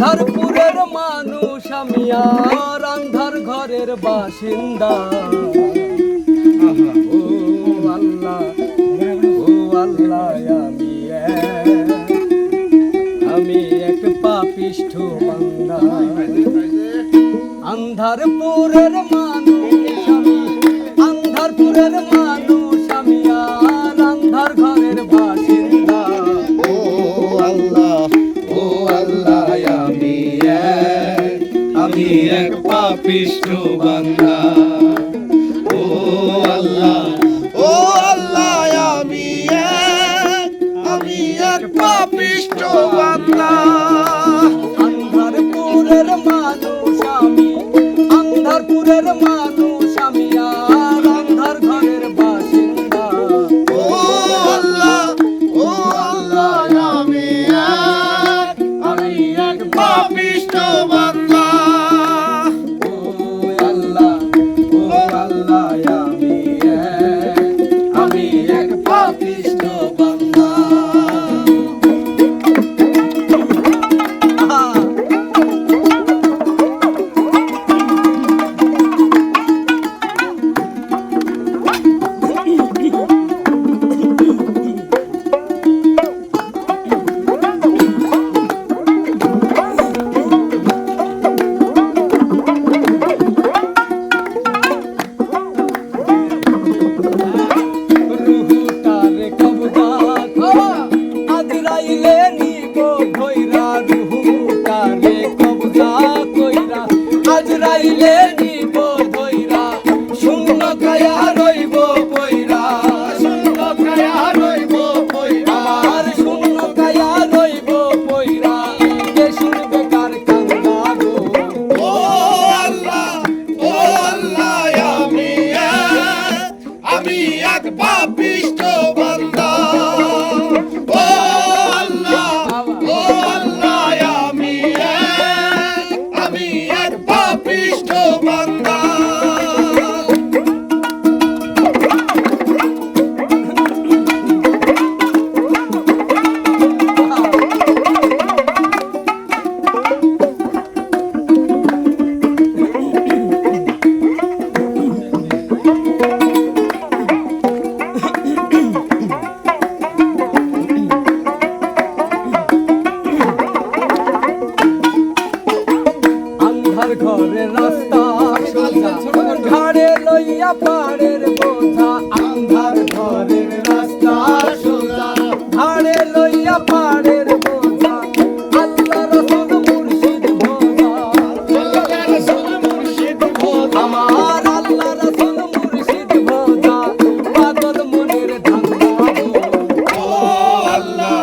আন্ধারপুরের মানুষ আমি আর আন্ধার ঘরের বাসিন্দা। ও আল্লাহ, ও আল্লাহ, আমি এক পাপিষ্ঠ বান্দা। আন্ধারপুরের মানুষ আমি, আন্ধারপুরের মানুষ আমি আর আন্ধার ঘরের বাসিন্দা। ও আল্লাহ, ও আল্লাহ, আমি এক পাপিষ্ঠ বান্দা। ও আল্লাহ, ও আল্লাহ, আমি এক পাপিষ্ঠ বান্দা। আন্ধারপুরের মানুষ আমি, আন্ধারপুরের মানুষ আমি আর আন্ধার ঘরের বাসিন্দা। ও আল্লাহ, ও আল্লাহ, আমি এক পাপিষ্ঠ বান্দা। ও আল্লাহ, ও আল্লাহ, আমি এক পাপিষ্ঠ বান্দা। আজরাইলে নিব ধইরা, শূন্য কায়া রইব পয়রা, শূন্য কায়া রইব পয়রা, আর শূন্য কায়া রইব পয়রা, কে শুনবে কার কান্না গো। ও আল্লাহ, ও আল্লাহ, আমি এক পাপিষ্ঠ বান্দা। ও আল্লাহ, ও আল্লাহ, আমি এক পাপিষ্ঠ বান্দা। আন্ধার ঘরের রাস্তা সোজা, ঘাড়ে লইয়া পাড়ের বোঝা। আন্ধার ঘরের রাস্তা সোজা, ঘাড়ে লইয়া পাড়ের বোঝা। আল্লাহ রাসূল মুর্শিদ ভোজা, আল্লাহ রাসূল মুর্শিদ ভোজা, আমার আল্লাহ রাসূল মুর্শিদ ভোজা, পাগল মনের ধান্দা গো। ও আল্লাহ,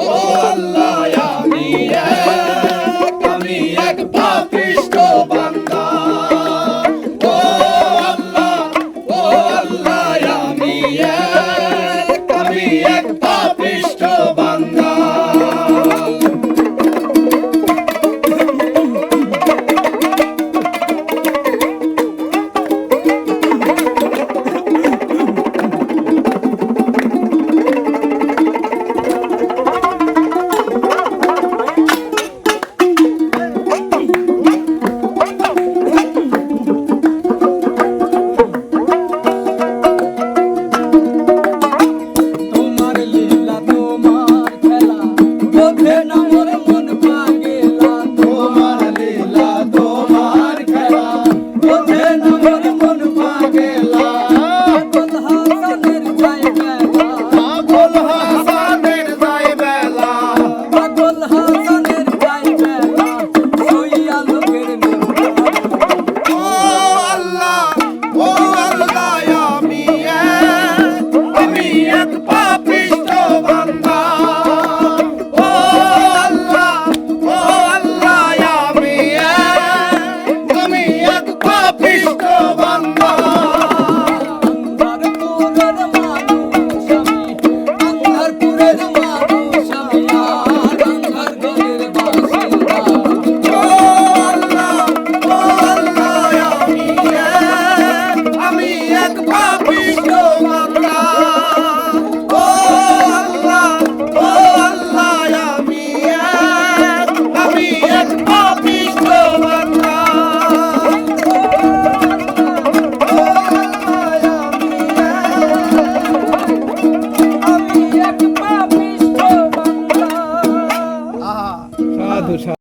ও আল্লাহ, আমি এক পাপিষ্ঠ বান্দা। ও আল্লাহ, ও একবার